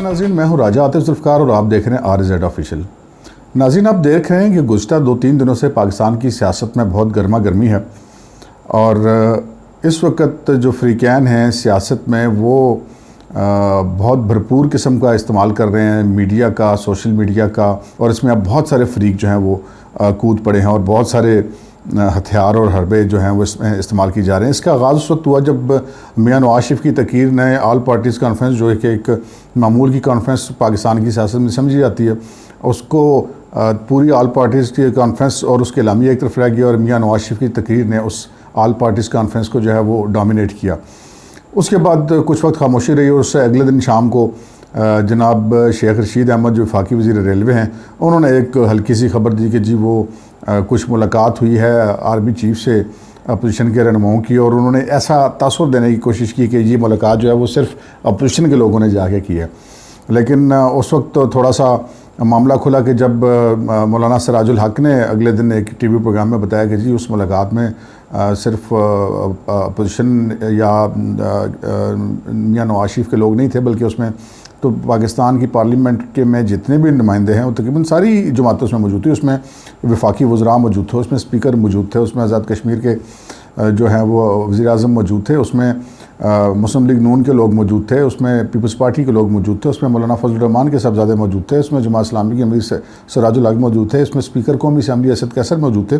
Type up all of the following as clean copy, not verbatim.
नाज़रीन, मैं हूँ राजा आतिफ ज़ुल्फ़िकार और आप देख रहे हैं RZ ऑफिशियल। नाज़रीन, आप देख रहे हैं कि गुज़श्ता 2-3 दिनों से पाकिस्तान की सियासत में बहुत गर्मा गर्मी है और इस वक्त जो फ़रीक़ैन हैं सियासत में वो बहुत भरपूर किस्म का इस्तेमाल कर रहे हैं मीडिया का, सोशल मीडिया का, और इसमें अब बहुत सारे फ़रीक़ जो हैं वो कूद पड़े हैं और बहुत सारे हथियार और हरबे जो हैं वो इसमें इस्तेमाल की जा रहे हैं। इसका आगाज़ उस वक्त हुआ जब मियां नवाज़ शरीफ की तकीर ने ऑल पार्टीज़ कॉन्फ्रेंस, जो है कि एक मामूल की कॉन्फ्रेंस पाकिस्तान की सियासत में समझी जाती है, उसको पूरी ऑल पार्टीज़ की कॉन्फ्रेंस और उसके एलामिया एक तरफ रह गया और मियां नवाज़ शरीफ की तकीर ने उस ऑल पार्टीज़ कॉन्फ्रेंस को जो है वो डोमिनेट किया। उसके बाद कुछ वक्त खामोशी रही और उससे अगले दिन शाम को जनाब शेख रशीद अहमद जो वफाकी वज़ीर रेलवे हैं, उन्होंने एक हल्की सी खबर दी कि जी वो कुछ मुलाकात हुई है आर्मी चीफ से अपोजिशन के रहनुमाओं की, और उन्होंने ऐसा तासुर देने की कोशिश की कि ये मुलाकात जो है वो सिर्फ अपोजिशन के लोगों ने जाके की है। लेकिन उस वक्त तो थोड़ा सा मामला खुला कि जब मौलाना सिराजुल हक ने अगले दिन एक टीवी प्रोग्राम में बताया कि जी उस मुलाकात में सिर्फ अपोजिशन या मियां नवाज़ शरीफ के लोग नहीं थे, बल्कि उसमें तो पाकिस्तान की पार्लियामेंट के में जितने भी नुमाइंदे हैं वो तकरीबन सारी जमातें उसमें मौजूद थी। उसमें वफाकी वज़रा मौजूद थे, उसमें स्पीकर मौजूद थे, उसमें आज़ाद कश्मीर के जो हैं वो वज़ीर आज़म मौजूद थे, उसमें मुस्लिम लीग नून के लोग मौजूद थे, उसमें पीपल्स पार्टी के लोग मौजूद थे, उसमें मौलाना फजल रहमान के साहबजादे मौजूद थे, उसमें जमात इस्लामी के अमीर सिराजुल हक मौजूद थे, इसमें स्पीकर कौमी असम्बली असद कैसर मौजूद थे।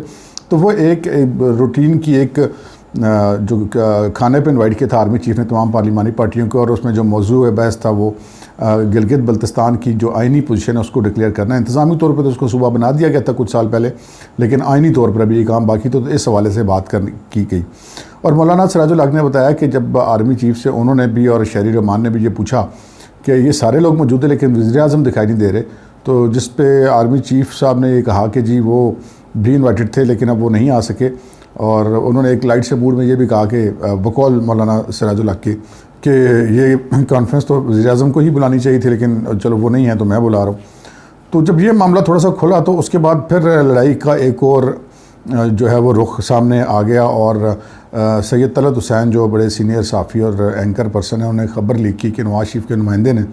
तो वो एक रूटीन की एक जो खाने पे इनवाइट किया था आर्मी चीफ ने तमाम पार्लिमानी पार्टियों को, और उसमें जो मौजू बहस था वो गिलगित बल्तिस्तान की जो आइनी पोजीशन है उसको डिक्लेयर करना है। इंतज़ामी तौर पर तो उसको सूबा बना दिया गया था कुछ साल पहले, लेकिन आइनी तौर पर अभी ये काम बाकी, तो इस हवाले से बात की गई। और मौलाना सिराजुल हक ने बताया कि जब आर्मी चीफ से उन्होंने भी और शहरी रहमान ने भी ये पूछा कि ये सारे लोग मौजूद हैं लेकिन वज़ीर आज़म दिखाई नहीं दे रहे, तो जिस पे आर्मी चीफ साहब ने ये कहा कि जी वो भी इन्वाइटेड थे लेकिन अब वो नहीं आ सके, और उन्होंने एक लाइट से मूड में ये भी कहा कि बकौल मौलाना सिराजुल हक कि ये कॉन्फ्रेंस तो वज़ीर-ए-आज़म को ही बुलानी चाहिए थी, लेकिन चलो वो नहीं है तो मैं बुला रहा हूँ। तो जब ये मामला थोड़ा सा खुला तो उसके बाद फिर लड़ाई का एक और जो है वो रुख सामने आ गया, और सैयद तलत हुसैन जो बड़े सीनियर साफ़ी और एंकर पर्सन हैं, उन्होंने खबर लीक की कि नवाज़ शरीफ के नुमाइंदे ने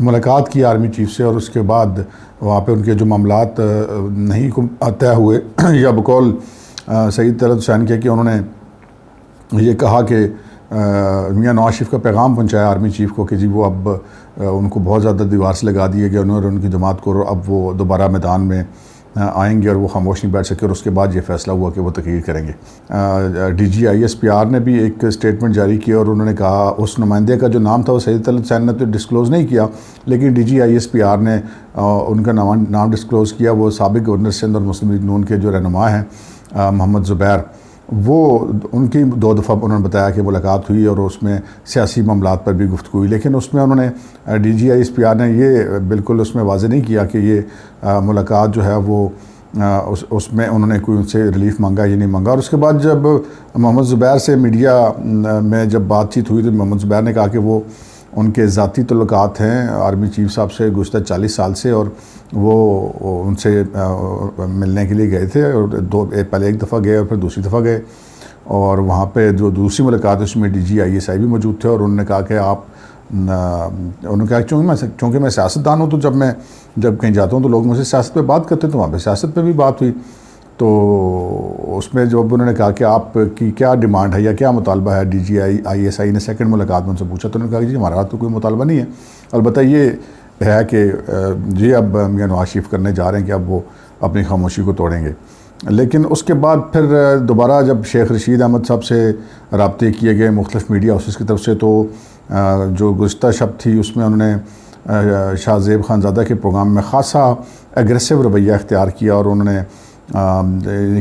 मुलाकात की आर्मी चीफ से, और उसके बाद वहाँ पे उनके जो मामलात नहीं तय हुए या बकौल सैयद तलत हुसैन के कि उन्होंने ये कहा कि मियां नवाज़ शरीफ का पैगाम पहुंचाया आर्मी चीफ को कि जी वो अब उनको बहुत ज़्यादा दीवार से लगा दिए गए उन्होंने उनकी जमात को, और अब वो दोबारा मैदान में आएंगे और वो खामोश नहीं बैठ सके, और उसके बाद ये फ़ैसला हुआ कि वो तकरीर करेंगे। DG ISPR ने भी एक स्टेटमेंट जारी किया और उन्होंने कहा, उस नुमाइंदे का जो नाम था वो सैयद तलत हुसैन ने तो डिस्क्लोज़ नहीं किया, लेकिन DG ISPR ने उनका नाम डिस्क्लोज़ किया। वो साबिक़ गवर्नर सिंध और मुस्लिम लीग नून के जो रहनुमा हैं मोहम्मद ज़ुबैर, वो उनकी 2 दफ़ा उन्होंने बताया कि मुलाकात हुई और उसमें सियासी मामलात पर भी गुफ्तगू हुई, लेकिन उसमें उन्होंने DG ISPR ने ये बिल्कुल उसमें वाज़ेह नहीं किया कि ये मुलाकात जो है वो उसमें उन्होंने कोई उनसे रिलीफ मांगा या नहीं मांगा। और उसके बाद जब मोहम्मद ज़ुबैर से मीडिया में जब बातचीत हुई तो मोहम्मद ज़ुबैर ने कहा कि वो उनके ज़ाती तल्लुकात हैं आर्मी चीफ साहब से गुज़श्ता 40 साल से, और वो उनसे मिलने के लिए गए थे, और पहले एक दफ़ा गए और फिर दूसरी दफ़ा गए, और वहाँ पे जो दूसरी मुलाकात है उसमें DG ISI भी मौजूद थे, और उन्होंने कहा कि आप उन्होंने कहा चूँकि मैं सियासतदान हूँ तो जब कहीं जाता हूँ तो लोग मुझसे सियासत पे बात करते हैं, तो वहाँ पे सियासत पे भी बात हुई। तो उसमें जब उन्होंने कहा कि आपकी क्या डिमांड है या क्या मुतालबा है, DG ISI ने सेकंड मुलाकात में उनसे पूछा, तो उन्होंने कहा कि जी हमारा तो कोई मुतालबा नहीं है, अलबत्ता ये है कि जी अब मियां नवाज़ शरीफ करने जा रहे हैं कि अब वो अपनी खामोशी को तोड़ेंगे। लेकिन उसके बाद फिर दोबारा जब शेख रशीद अहमद साहब से रब्ते किए गए मुख्तलिफ मीडिया हाउसेस की तरफ से, तो जो गुज़श्ता शब थी उसमें उन्होंने शाह ज़ेब खानज़ादा के प्रोग्राम में ख़ासा एग्रेसिव रवैया इख्तियार किया, और उन्होंने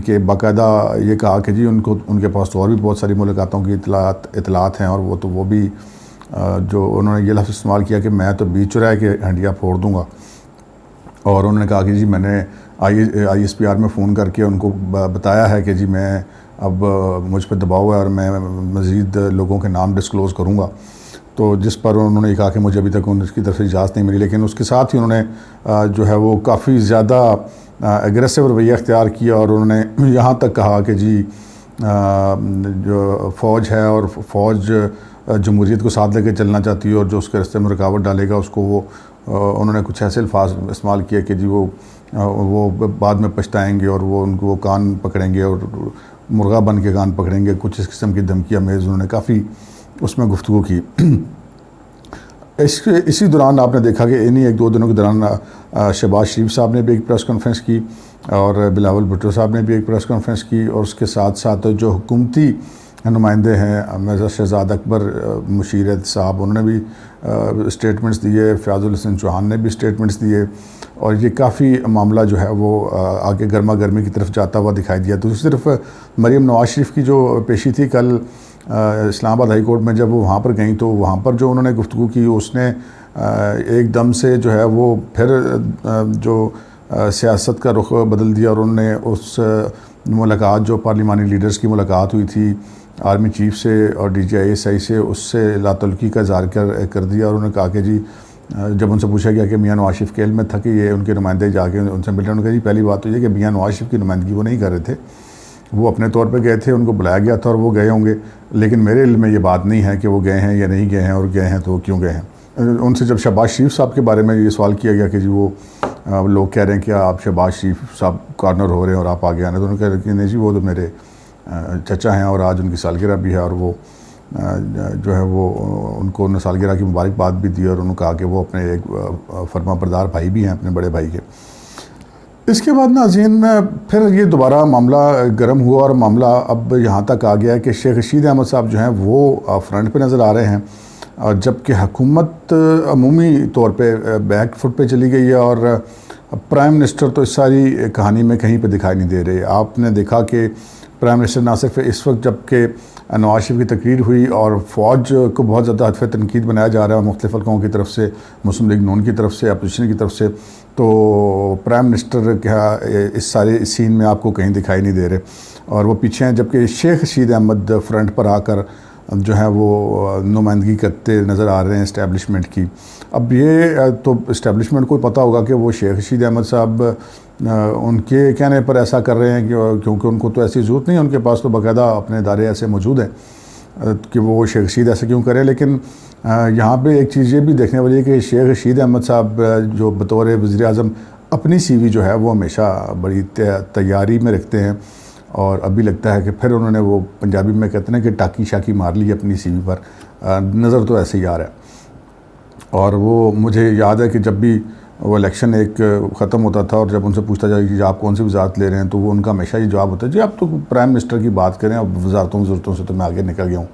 कि बाकायदा ये कहा कि जी उनके पास तो और भी बहुत सारी मुलाकातों की इतलात हैं, और वो भी जो उन्होंने ये लफ्ज़ इस्तेमाल किया कि मैं तो बीच चुराए के हंडिया फोड़ दूँगा। और उन्होंने कहा कि जी मैंने ISPR में फ़ोन करके उनको बताया है कि जी मैं अब मुझ पर दबाव है और मैं मज़ीद लोगों के नाम डिस्क्लोज़ करूँगा, तो जिस पर उन्होंने कहा कि मुझे अभी तक उनकी तरफ से इजाज़त नहीं मिली। लेकिन उसके साथ ही उन्होंने जो है वो काफ़ी ज़्यादा एग्रेसिव रवैया इख्तियार किया, और उन्होंने यहाँ तक कहा कि जी जो फ़ौज है और फ़ौज जमहूरियत को साथ लेकर चलना चाहती है, और जो उसके रास्ते में रुकावट डालेगा उसको वो उन्होंने कुछ ऐसे अल्फाज इस्तेमाल किए कि जी वो बाद में पछताएंगे और वो उनको वो कान पकड़ेंगे और मुर्गा बन के कान पकड़ेंगे, कुछ इस किस्म की धमकियाँ मेज़ उन्होंने काफ़ी उसमें गुफ्तगू की। इसी दौरान आपने देखा कि इन्हीं 1-2 दिनों के दौरान शहबाज शरीफ साहब ने भी एक प्रेस कॉन्फ्रेंस की और बिलावल भुट्टो साहब ने भी एक प्रेस कॉन्फ्रेंस की, और उसके साथ साथ जो हुकूमती नुमाइंदे हैं मिर्ज़ा शहजाद अकबर मुशीरत साहब, उन्होंने भी स्टेटमेंट्स दिए, फ़याज़ुल हसन चौहान ने भी स्टेटमेंट्स दिए, और ये काफ़ी मामला जो है वो आगे गर्मा गर्मी की तरफ जाता हुआ दिखाई दिया। दूसरी तरफ मरीम नवाज शरीफ की जो पेशी थी कल इस्लामाबाद हाई कोर्ट में, जब वो वहाँ पर गई तो वहाँ पर जो उन्होंने गुफ्तगू की उसने एकदम से जो है वो फिर जो सियासत का रुख बदल दिया, और उन्होंने उस मुलाकात जो पार्लिमानी लीडर्स की मुलाकात हुई थी आर्मी चीफ से और DGI-SI से, उससे लातल्की का इज़हार कर दिया। और उन्होंने कहा कि जी जब उनसे पूछा गया कि मियां नवाज शरीफ केल में था कि ये उनके नुमाइंदे जाके उनसे मिले, उन्होंने कहा जी पहली बात तो ये कि मियां नवाज शरीफ की नुमाइंदगी वो नहीं कर रहे थे, वो अपने तौर पे गए थे, उनको बुलाया गया था और वो गए होंगे, लेकिन मेरे इल्म में ये बात नहीं है कि वो गए हैं या नहीं गए हैं, और गए हैं तो क्यों गए हैं। उनसे जब शहबाज शरीफ साहब के बारे में ये सवाल किया गया कि जी वो लोग कह रहे हैं कि आप शहबाज शरीफ साहब कॉर्नर हो रहे हैं और आप आगे आने, तो उन्होंने कहा कि नहीं जी वो तो मेरे चचा हैं और आज उनकी सालगिरह भी है, और वो जो है वो उनको सालगिरह की मुबारकबाद भी दी, और उन्होंने कहा कि वो अपने एक फर्माबरदार भाई भी हैं अपने बड़े भाई के। इसके बाद नाज़रीन फिर ये दोबारा मामला गर्म हुआ और मामला अब यहाँ तक आ गया है कि शेख रशीद अहमद साहब जो हैं वो फ्रंट पे नज़र आ रहे हैं, और जबकि हुकूमत अमूमी तौर पे बैक फुट पे चली गई है, और प्राइम मिनिस्टर तो इस सारी कहानी में कहीं पे दिखाई नहीं दे रहे। आपने देखा कि प्राइम मिनिस्टर ना सिर्फ इस वक्त जबकि नवाज शरीफ की तकरीर हुई और फ़ौज को बहुत ज़्यादा हदफ तनकीद बनाया जा रहा है मुख्तलिफ़ हल्कों की तरफ से, मुस्लिम लीग नून की तरफ से, अपोजिशन की तरफ से, तो प्राइम मिनिस्टर क्या इस सारे सीन में आपको कहीं दिखाई नहीं दे रहे और वो पीछे हैं, जबकि शेख रशीद अहमद फ्रंट पर आकर जो है वो नुमाइंदगी करते नज़र आ रहे हैं इस्टेब्लिशमेंट की। अब ये तो इस्टेब्लिशमेंट को पता होगा कि वो शेख रशीद अहमद साहब उनके कहने पर ऐसा कर रहे हैं क्योंकि उनको तो ऐसी ज़रूरत नहीं है, उनके पास तो बाकायदा अपने इदारे ऐसे मौजूद हैं कि वो शेख रशीद ऐसे क्यों करें। लेकिन यहाँ पे एक चीज़ ये भी देखने वाली है कि शेख रशीद अहमद साहब जो बतौर वज़ीर आज़म अपनी CV जो है वो हमेशा बड़ी तैयारी में रखते हैं, और अभी लगता है कि फिर उन्होंने वो पंजाबी में कहते हैं कि टाकी शाकी मार ली अपनी CV पर, नज़र तो ऐसे ही आ रहा है। और वो मुझे याद है कि जब भी वो इलेक्शन एक ख़त्म होता था और जब उनसे पूछता जाए कि आप कौन सी वजारत ले रहे हैं, तो वो उनका हमेशा ये जवाब होता है जी आप तो प्राइम मिनिस्टर की बात करें, अब वजारतों ज़रूरतों से तो मैं आगे निकल गया हूँ।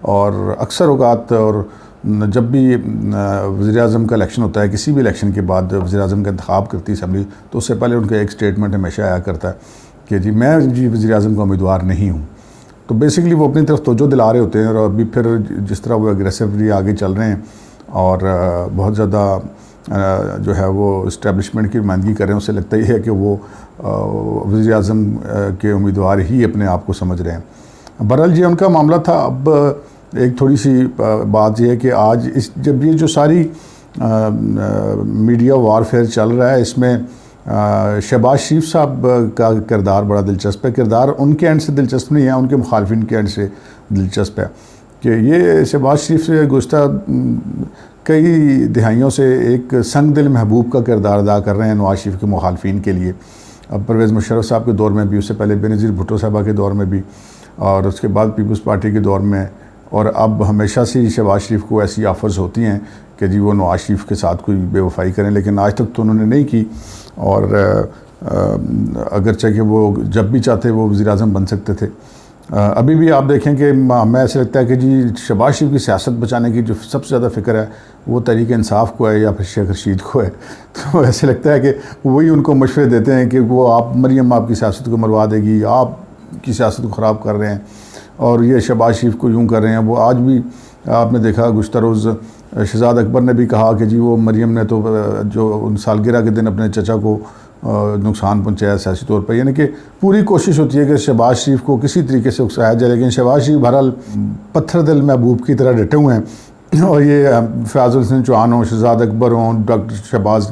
और अक्सर औक़ात और जब भी वज़ीर-ए-आज़म का इलेक्शन होता है, किसी भी इलेक्शन के बाद वज़ीर-ए-आज़म का इंतखाब करती असम्बली, तो उससे पहले उनका एक स्टेटमेंट हमेशा आया करता है कि जी मैं जी वज़ीर-ए-आज़म का उम्मीदवार नहीं हूँ। तो बेसिकली वो अपनी तरफ तवज्जो दिला रहे होते हैं, और अभी फिर जिस तरह वो एग्रेसिवली आगे चल रहे हैं और बहुत ज़्यादा जो है वो इस्टेब्लिशमेंट की नुमाइंदगी कर रहे हैं, उससे लगता ही है कि वो वज़ीर-ए-आज़म के उम्मीदवार ही अपने आप को समझ रहे हैं। बहरहाल ये उनका मामला था। अब एक थोड़ी सी बात यह है कि आज जब ये जो सारी मीडिया वारफेयर चल रहा है, इसमें शहबाज शरीफ साहब का किरदार बड़ा दिलचस्प है। किरदार उनके एंड से दिलचस्प नहीं है, उनके मुखालफिन के एंड से दिलचस्प है कि ये शहबाज शरीफ से गुज़श्ता कई दिहाइयों से एक संग दिल महबूब का किरदार अदा कर रहे हैं नवाज शरीफ के मुखालफिन के लिए। अब परवेज़ मुशर्रफ साहब के दौर में भी, उससे पहले बेनज़ीर भुट्टो साहबा के दौर में भी, और उसके बाद पीपल्स पार्टी के दौर में, और अब हमेशा से शहबाज शरीफ को ऐसी ऑफ़र्स होती हैं कि जी वो नवाज शरीफ के साथ कोई बेवफाई करें, लेकिन आज तक तो उन्होंने नहीं की। और अगरचे कि वो जब भी चाहते वो वज़ीर-ए-आज़म बन सकते थे। अभी भी आप देखें कि हमें ऐसा लगता है कि जी शहबाज शरीफ की सियासत बचाने की जो सबसे ज़्यादा फ़िक्र है वो तहरीक इंसाफ को है या फिर शेख रशीद को है। तो ऐसे लगता है कि वही उनको मशवरे देते हैं कि वो आप मरियम आपकी सियासत को मरवा देगी, आपकी सियासत को ख़राब कर रहे हैं, और ये शहबाज शरीफ को यूँ कर रहे हैं। वो आज भी आपने देखा गुज़श्ता रोज़ शहजाद अकबर ने भी कहा कि जी वो मरियम ने तो जो सालगिरह के दिन अपने चचा को नुकसान पहुंचाया सियासी तौर पर, यानी कि पूरी कोशिश होती है कि शहबाज शरीफ को किसी तरीके से उकसाया जाए। लेकिन शहबाज शरीफ बहरहाल पत्थर दिल महबूब की तरह डटे हुए हैं, और ये फ़याज़ुल हसन चौहान हों, शहजाद अकबर हों, डॉक्टर शहबाज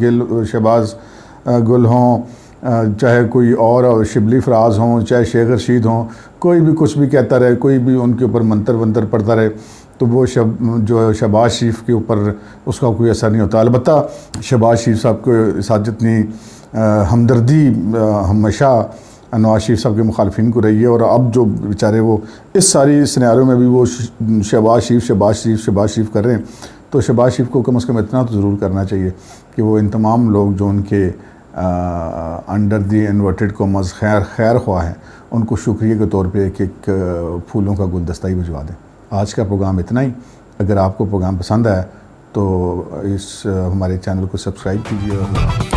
गुल हों, चाहे कोई और शिबली फराज हों, चाहे शेख रशीद हों, कोई भी कुछ भी कहता रहे, कोई भी उनके ऊपर मंतर वंतर पड़ता रहे, तो वो जो शहबाज शरीफ के ऊपर उसका कोई असर नहीं होता। अलबत्ता शहबाज शरीफ साहब के साथ जितनी हमदर्दी हमेशा नवाज शरीफ साहब के मुखालफिन को रही है, और अब जो बेचारे वो इस सारी सिनेरियो में भी वो शहबाज शरीफ कर रहे हैं, तो शहबाज शरीफ को कम से कम इतना तो ज़रूर करना चाहिए कि वो इन तमाम लोग जो उनके अंडर दी इन्वर्टेड कॉमर्स खैर ख्वाह हैं, उनको शुक्रिया के तौर पे एक एक फूलों का गुलदस्ता ही भिजवा दें। आज का प्रोग्राम इतना ही। अगर आपको प्रोग्राम पसंद आया तो इस हमारे चैनल को सब्सक्राइब कीजिए।